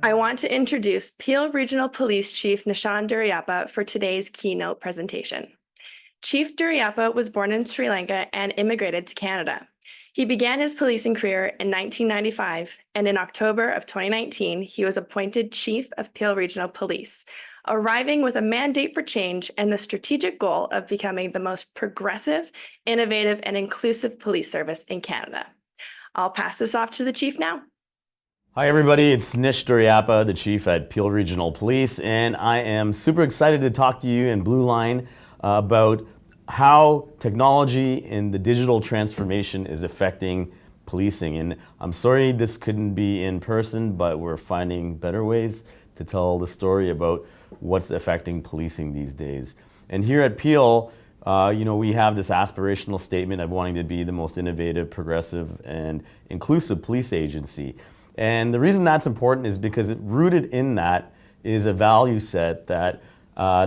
I want to introduce Peel Regional Police Chief Nishan Duriyappa for today's keynote presentation. Chief Duriyappa was born in Sri Lanka and immigrated to Canada. He began his policing career in 1995, and in October of 2019, he was appointed Chief of Peel Regional Police, arriving with a mandate for change and the strategic goal of becoming the most progressive, innovative, and inclusive police service in Canada. I'll pass this off to the Chief now. Hi everybody, it's Nish Duriyappa, the Chief at Peel Regional Police, and I am super excited to talk to you in Blue Line about how technology and the digital transformation is affecting policing. And I'm sorry this couldn't be in person, but we're finding better ways to tell the story about what's affecting policing these days. And here at Peel, we have this aspirational statement of wanting to be the most innovative, progressive, and inclusive police agency. And the reason that's important is because rooted in that is a value set that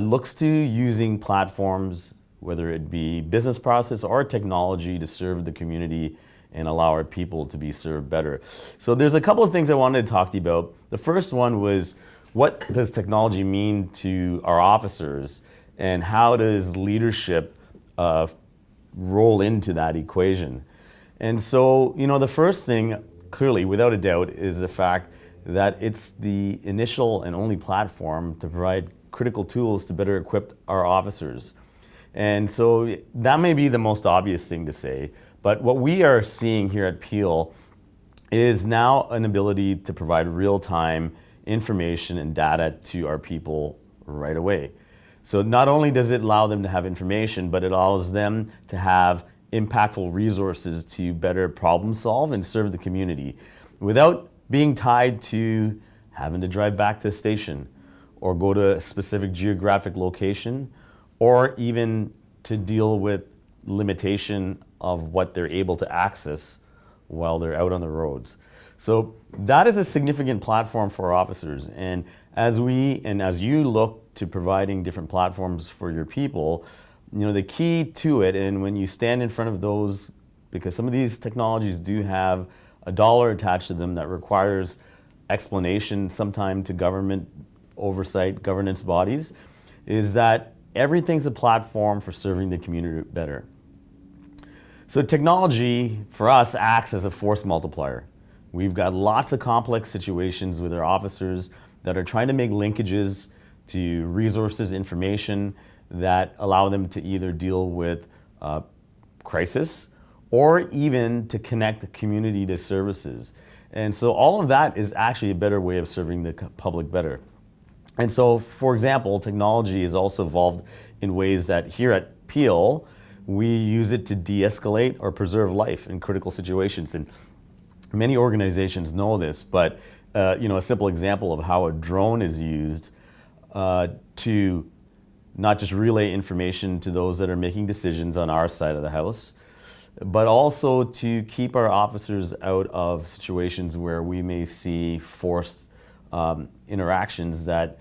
looks to using platforms, whether it be business process or technology, to serve the community and allow our people to be served better. So there's a couple of things I wanted to talk to you about. The first one was, what does technology mean to our officers, and how does leadership roll into that equation? And so, the first thing, clearly, without a doubt, is the fact that it's the initial and only platform to provide critical tools to better equip our officers. And so that may be the most obvious thing to say, but what we are seeing here at Peel is now an ability to provide real-time information and data to our people right away. So not only does it allow them to have information, but it allows them to have impactful resources to better problem solve and serve the community without being tied to having to drive back to a station or go to a specific geographic location, or even to deal with limitation of what they're able to access while they're out on the roads. So that is a significant platform for our officers. And as you look to providing different platforms for your people, the key to it, and when you stand in front of those, because some of these technologies do have a dollar attached to them that requires explanation sometime to government oversight, governance bodies, is that everything's a platform for serving the community better. So technology, for us, acts as a force multiplier. We've got lots of complex situations with our officers that are trying to make linkages to resources, information, that allow them to either deal with crisis or even to connect the community to services. And so all of that is actually a better way of serving the public better. And so, for example, technology has also evolved in ways that here at Peel, we use it to de-escalate or preserve life in critical situations. And many organizations know this, but a simple example of how a drone is used to not just relay information to those that are making decisions on our side of the house, but also to keep our officers out of situations where we may see forced interactions that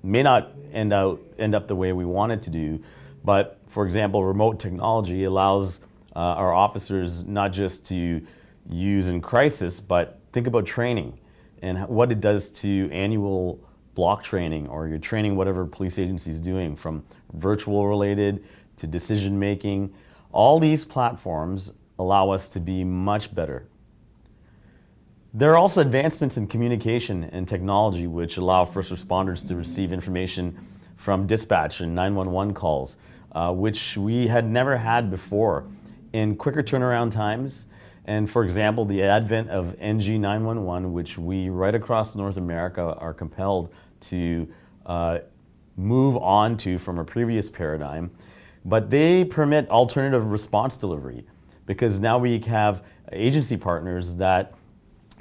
may not end up the way we want it to do. But for example, remote technology allows our officers not just to use in crisis, but think about training and what it does to annual block training, or you're training whatever police agency is doing, from virtual related to decision making. All these platforms allow us to be much better. There are also advancements in communication and technology which allow first responders to receive information from dispatch and 911 calls, which we had never had before, in quicker turnaround times. And for example, the advent of NG 911, which we right across North America are compelled to move on to from a previous paradigm, but they permit alternative response delivery, because now we have agency partners that,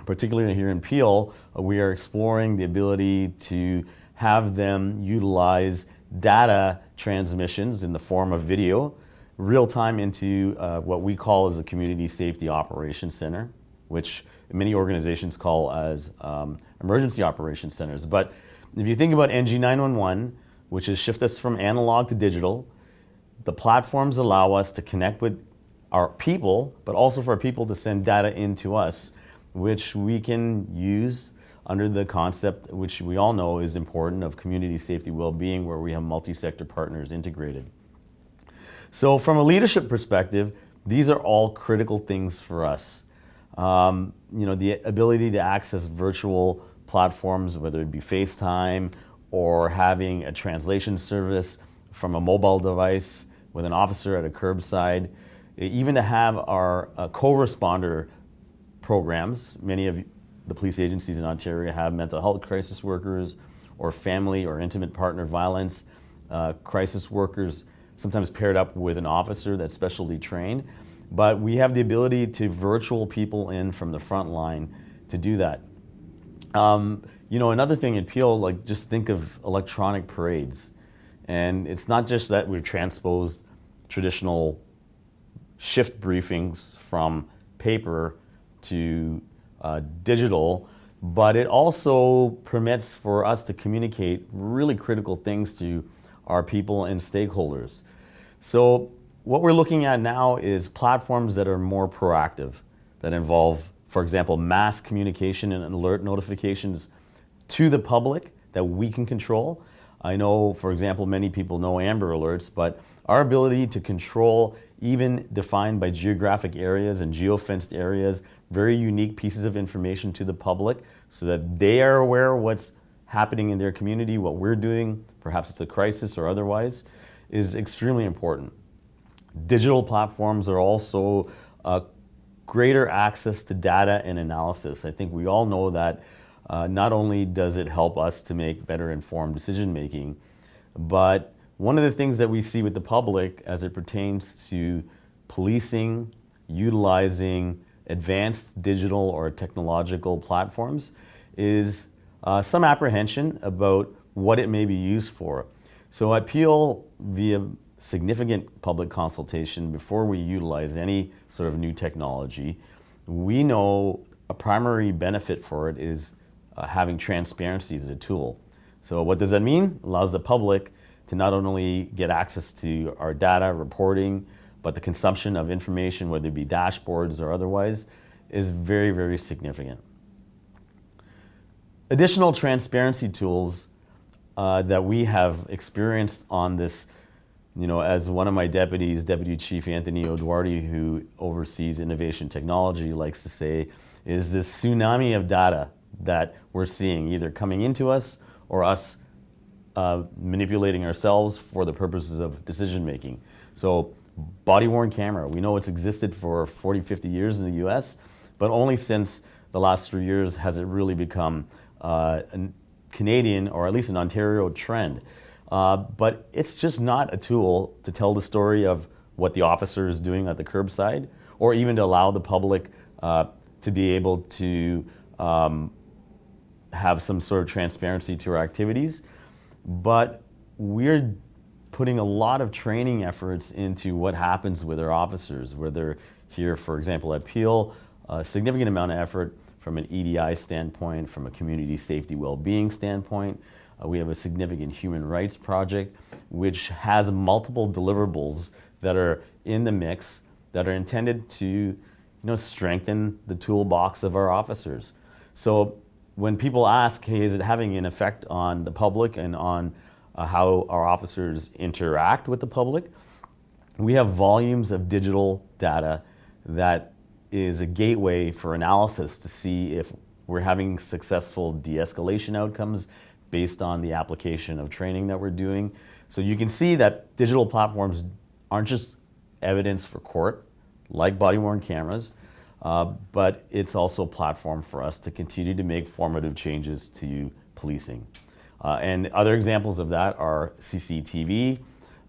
particularly here in Peel, we are exploring the ability to have them utilize data transmissions in the form of video real time into what we call as a Community Safety Operations Center, which many organizations call as emergency operations centers. But if you think about NG 911, which is shift us from analog to digital, the platforms allow us to connect with our people, but also for our people to send data into us, which we can use under the concept, which we all know is important, of community safety well-being, where we have multi-sector partners integrated. So from a leadership perspective, these are all critical things for us. The ability to access virtual platforms, whether it be FaceTime or having a translation service from a mobile device with an officer at a curbside, even to have our co-responder programs. Many of the police agencies in Ontario have mental health crisis workers or family or intimate partner violence crisis workers, sometimes paired up with an officer that's specialty trained. But we have the ability to virtual people in from the front line to do that. Another thing in Peel, like just think of electronic parades. And it's not just that we've transposed traditional shift briefings from paper to digital, but it also permits for us to communicate really critical things to our people and stakeholders. So what we're looking at now is platforms that are more proactive, that involve, for example, mass communication and alert notifications to the public that we can control. I know, for example, many people know Amber Alerts, but our ability to control, even defined by geographic areas and geofenced areas, very unique pieces of information to the public so that they are aware of what's happening in their community, what we're doing, perhaps it's a crisis or otherwise, is extremely important. Digital platforms are also greater access to data and analysis. I think we all know that not only does it help us to make better informed decision making, but one of the things that we see with the public as it pertains to policing, utilizing advanced digital or technological platforms is some apprehension about what it may be used for. So at Peel, via significant public consultation before we utilize any sort of new technology, we know a primary benefit for it is having transparency as a tool. So what does that mean? It allows the public to not only get access to our data reporting, but the consumption of information, whether it be dashboards or otherwise, is very, very significant. Additional transparency tools that we have experienced on this, as one of my deputies, Deputy Chief Anthony O'Duarty, who oversees innovation technology, likes to say, is this tsunami of data that we're seeing either coming into us or us manipulating ourselves for the purposes of decision making. So body-worn camera, we know it's existed for 40, 50 years in the US, but only since the last 3 years has it really become a Canadian, or at least an Ontario trend. But it's just not a tool to tell the story of what the officer is doing at the curbside, or even to allow the public to be able to have some sort of transparency to our activities. But we're putting a lot of training efforts into what happens with our officers, where they're here, for example, at Peel, a significant amount of effort from an EDI standpoint, from a community safety well-being standpoint. We have a significant human rights project, which has multiple deliverables that are in the mix that are intended to strengthen the toolbox of our officers. So when people ask, hey, is it having an effect on the public and on how our officers interact with the public? We have volumes of digital data that is a gateway for analysis to see if we're having successful de-escalation outcomes based on the application of training that we're doing. So you can see that digital platforms aren't just evidence for court, like body-worn cameras, but it's also a platform for us to continue to make formative changes to policing. And other examples of that are CCTV,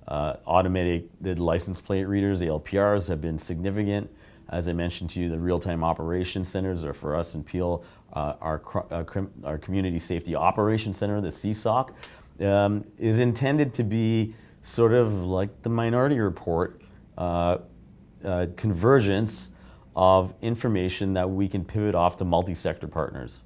automated license plate readers, the LPRs have been significant. As I mentioned to you, the real-time operations centers are for us in Peel, our Community Safety Operations Center, the CSOC, is intended to be sort of like the Minority Report convergence of information that we can pivot off to multi-sector partners.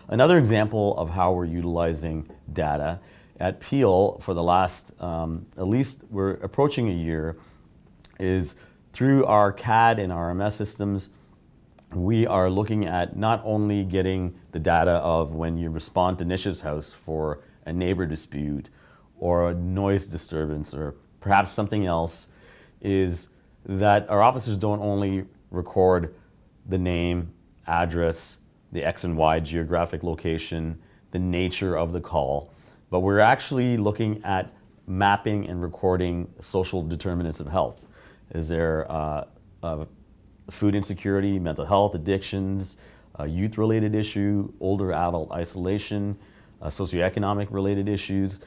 Another example of how we're utilizing data at Peel for the last, at least we're approaching a year, is through our CAD and RMS systems. we are looking at not only getting the data of when you respond to Nisha's house for a neighbor dispute or a noise disturbance or perhaps something else, is that our officers don't only record the name, address, the X and Y geographic location, the nature of the call, but we're actually looking at mapping and recording social determinants of health. Is there food insecurity, mental health, addictions, youth-related issue, older adult isolation, socioeconomic related issues,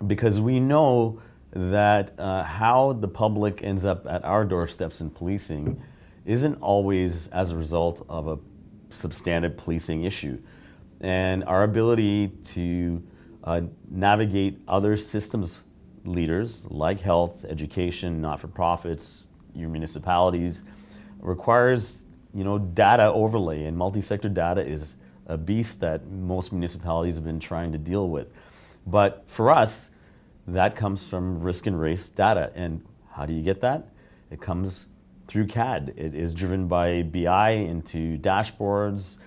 because we know that how the public ends up at our doorsteps in policing isn't always as a result of a substantive policing issue. And our ability to navigate other systems leaders like health, education, not-for-profits, your municipalities requires data overlay, and multi-sector data is a beast that most municipalities have been trying to deal with. But for us, that comes from risk and race data. And how do you get that? It comes through CAD. It is driven by BI into dashboards.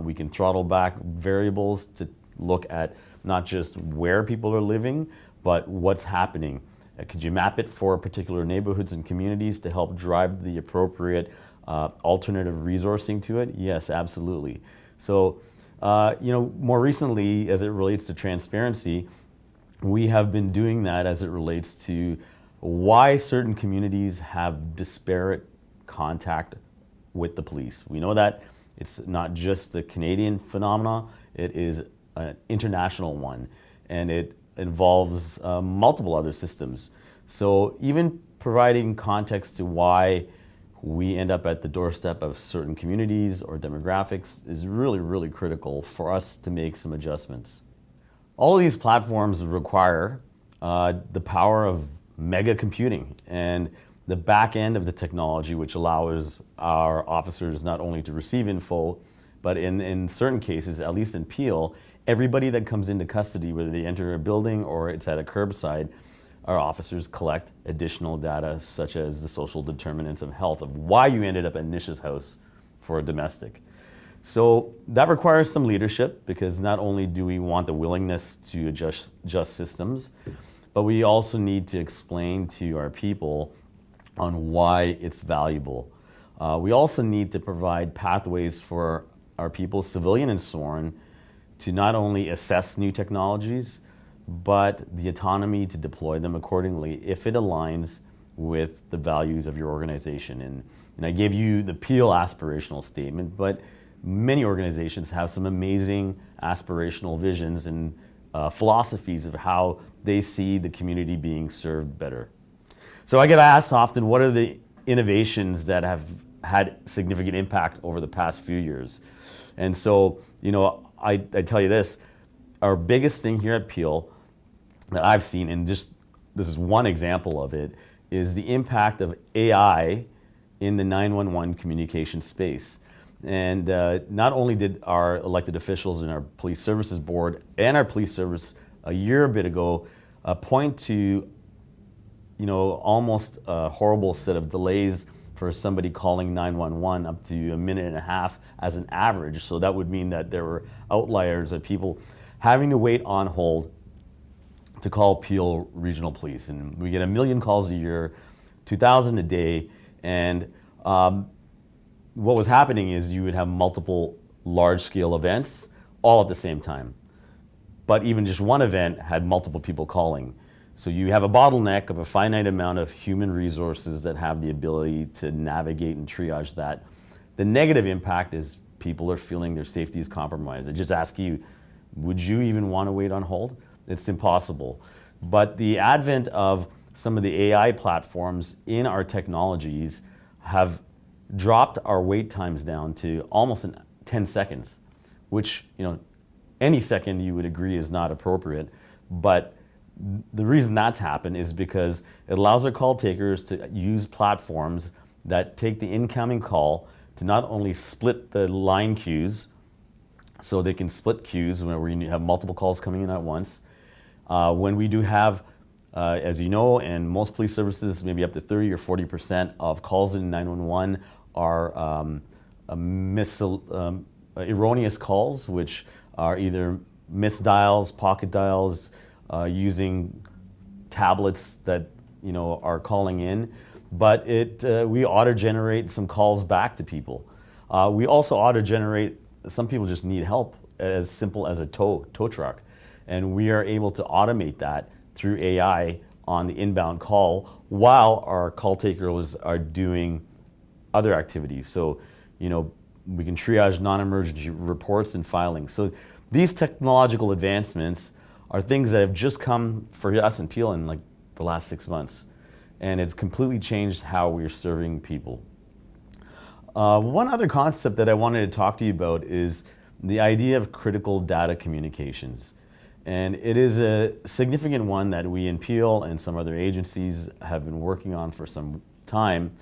We can throttle back variables to look at not just where people are living, but what's happening. Could you map it for particular neighborhoods and communities to help drive the appropriate alternative resourcing to it? Yes, absolutely. So, more recently, as it relates to transparency, we have been doing that as it relates to why certain communities have disparate contact with the police. We know that it's not just a Canadian phenomena, it is an international one, and it involves multiple other systems. So even providing context to why we end up at the doorstep of certain communities or demographics is really, really critical for us to make some adjustments. All of these platforms require the power of mega computing and the back end of the technology, which allows our officers not only to receive info, but in certain cases, at least in Peel, everybody that comes into custody, whether they enter a building or it's at a curbside, our officers collect additional data such as the social determinants of health of why you ended up at Nisha's house for a domestic. So that requires some leadership, because not only do we want the willingness to adjust systems, but we also need to explain to our people on why it's valuable. We also need to provide pathways for our people, civilian and sworn, to not only assess new technologies, but the autonomy to deploy them accordingly if it aligns with the values of your organization. And I gave you the Peel aspirational statement, but many organizations have some amazing aspirational visions and philosophies of how they see the community being served better. So I get asked often, what are the innovations that have had significant impact over the past few years? And so, I tell you this, our biggest thing here at Peel that I've seen, and just this is one example of it, is the impact of AI in the 911 communication space. And not only did our elected officials and our police services board and our police service a year a bit ago point to almost a horrible set of delays for somebody calling 911 up to a minute and a half as an average. So that would mean that there were outliers of people having to wait on hold to call Peel Regional Police. And we get 1 million calls a year, 2,000 a day. And what was happening is you would have multiple large-scale events all at the same time. But even just one event had multiple people calling. So you have a bottleneck of a finite amount of human resources that have the ability to navigate and triage that. The negative impact is people are feeling their safety is compromised. I just ask you, would you even want to wait on hold? It's impossible. But the advent of some of the AI platforms in our technologies have dropped our wait times down to almost 10 seconds, which, any second you would agree is not appropriate. But the reason that's happened is because it allows our call takers to use platforms that take the incoming call to not only split the line queues, so they can split queues where you have multiple calls coming in at once. When we do have, as you know, and most police services, maybe up to 30 or 40% of calls in 911 are erroneous calls, which are either missed dials, pocket dials, using tablets that are calling in, but we auto-generate some calls back to people. We also auto-generate. Some people just need help, as simple as a tow truck, and we are able to automate that through AI on the inbound call while our call takers are doing other activities. So, we can triage non-emergency reports and filings. So these technological advancements are things that have just come for us in Peel in like the last 6 months. And it's completely changed how we're serving people. One other concept that I wanted to talk to you about is the idea of critical data communications. And it is a significant one that we in Peel and some other agencies have been working on for some time.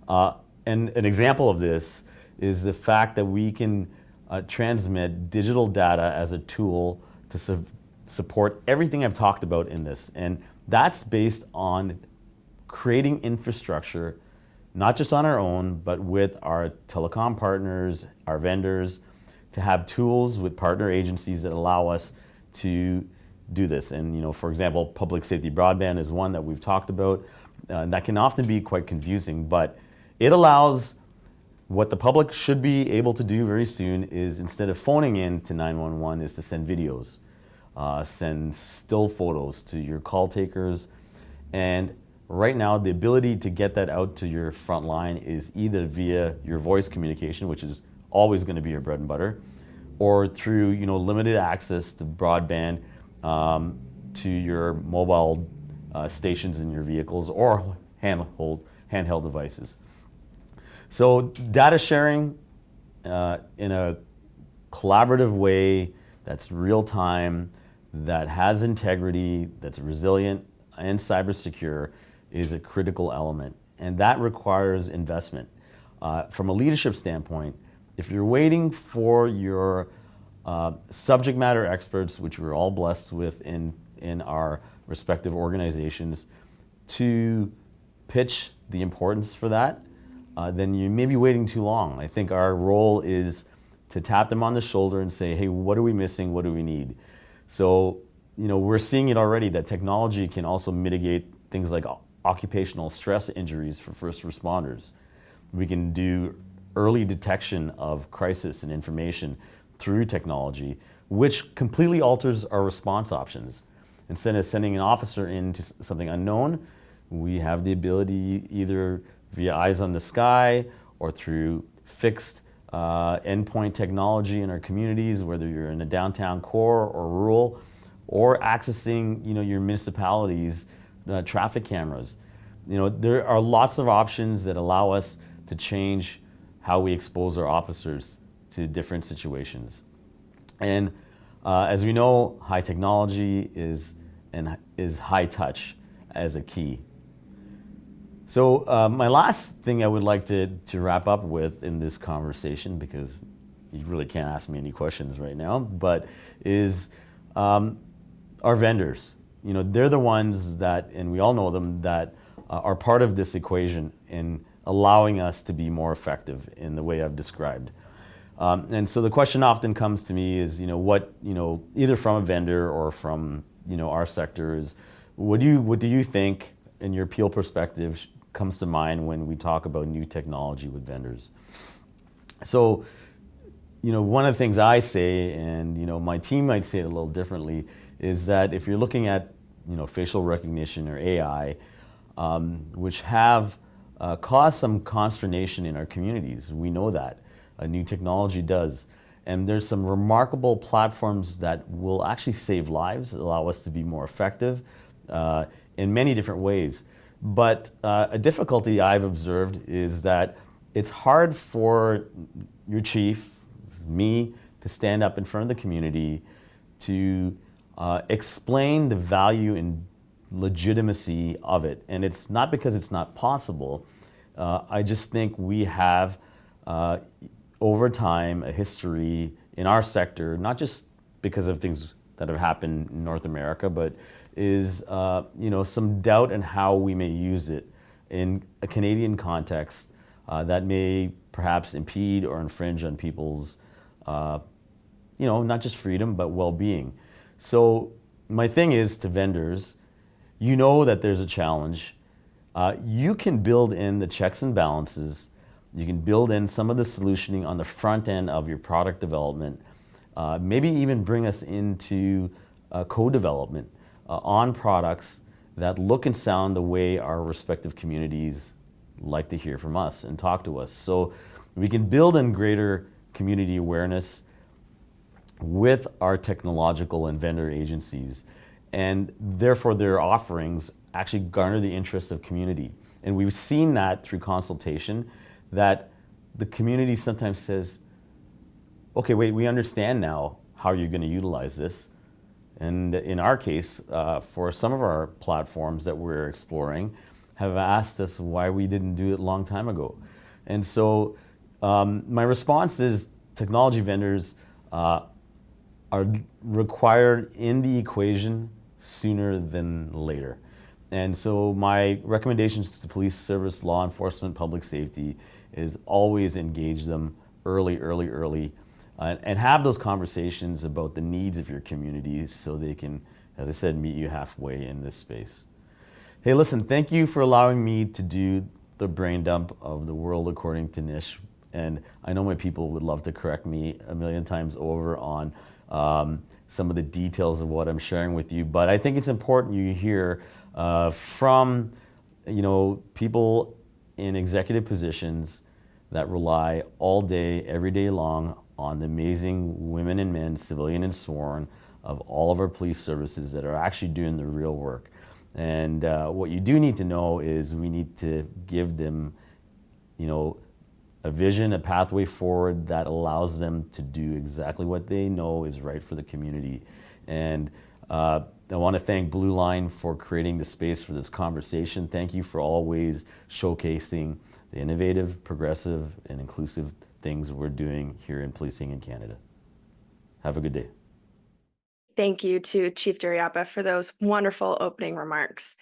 And an example of this is the fact that we can transmit digital data as a tool to support everything I've talked about in this. And that's based on creating infrastructure, not just on our own, but with our telecom partners, our vendors, to have tools with partner agencies that allow us to do this. And for example, public safety broadband is one that we've talked about. And that can often be quite confusing, but it allows what the public should be able to do very soon is, instead of phoning in to 911, is to send videos, send still photos to your call takers. And right now, the ability to get that out to your front line is either via your voice communication, which is always going to be your bread and butter, or through limited access to broadband to your mobile stations in your vehicles or handheld devices. So data sharing in a collaborative way that's real time, that has integrity, that's resilient and cyber secure is a critical element. And that requires investment. From a leadership standpoint, if you're waiting for your subject matter experts, which we're all blessed with in our respective organizations, to pitch the importance for that, then you may be waiting too long. I think our role is to tap them on the shoulder and say, hey, what are we missing? What do we need? So, we're seeing it already that technology can also mitigate things like occupational stress injuries for first responders. We can do early detection of crisis and information through technology, which completely alters our response options. Instead of sending an officer into something unknown, we have the ability, either via eyes on the sky or through fixed endpoint technology in our communities, whether you're in a downtown core or rural, or accessing your municipalities' traffic cameras. There are lots of options that allow us to change how we expose our officers to different situations. And as we know, high technology is high touch as a key. So my last thing I would like to wrap up with in this conversation, because you really can't ask me any questions right now, but is our vendors. They're the ones that, and we all know them, that are part of this equation in allowing us to be more effective in the way I've described. And so the question often comes to me is, what, either from a vendor or from, our sector, is what do you think, in your Peel perspective, comes to mind when we talk about new technology with vendors? So, one of the things I say, and my team might say it a little differently, is that if you're looking at facial recognition or AI, which have caused some consternation in our communities, we know that new technology does, and there's some remarkable platforms that will actually save lives, allow us to be more effective in many different ways. But a difficulty I've observed is that it's hard for your chief, me, to stand up in front of the community to explain the value and legitimacy of it. And it's not because it's not possible. I just think we have, over time, a history in our sector, not just because of things that have happened in North America, but is some doubt in how we may use it in a Canadian context that may perhaps impede or infringe on people's, not just freedom, but well-being. So my thing is to vendors, you know that there's a challenge. You can build in the checks and balances. You can build in some of the solutioning on the front end of your product development. Maybe even bring us into co-development on products that look and sound the way our respective communities like to hear from us and talk to us. So we can build in greater community awareness with our technological and vendor agencies, and therefore their offerings actually garner the interest of community. And we've seen that through consultation, that the community sometimes says, okay, wait, we understand now how you're going to utilize this. And in our case, for some of our platforms that we're exploring, have asked us why we didn't do it a long time ago. And so my response is technology vendors are required in the equation sooner than later. And so my recommendations to police service, law enforcement, public safety is always engage them early, and have those conversations about the needs of your communities so they can, as I said, meet you halfway in this space. Hey, listen, thank you for allowing me to do the brain dump of the world according to Nish. And I know my people would love to correct me a million times over on some of the details of what I'm sharing with you, but I think it's important you hear from people in executive positions that rely all day, every day long on the amazing women and men, civilian and sworn, of all of our police services that are actually doing the real work. And what you do need to know is we need to give them, a vision, a pathway forward that allows them to do exactly what they know is right for the community. And I want to thank Blue Line for creating the space for this conversation. Thank you for always showcasing the innovative, progressive, and inclusive things we're doing here in policing in Canada. Have a good day. Thank you to Chief Duriapa for those wonderful opening remarks.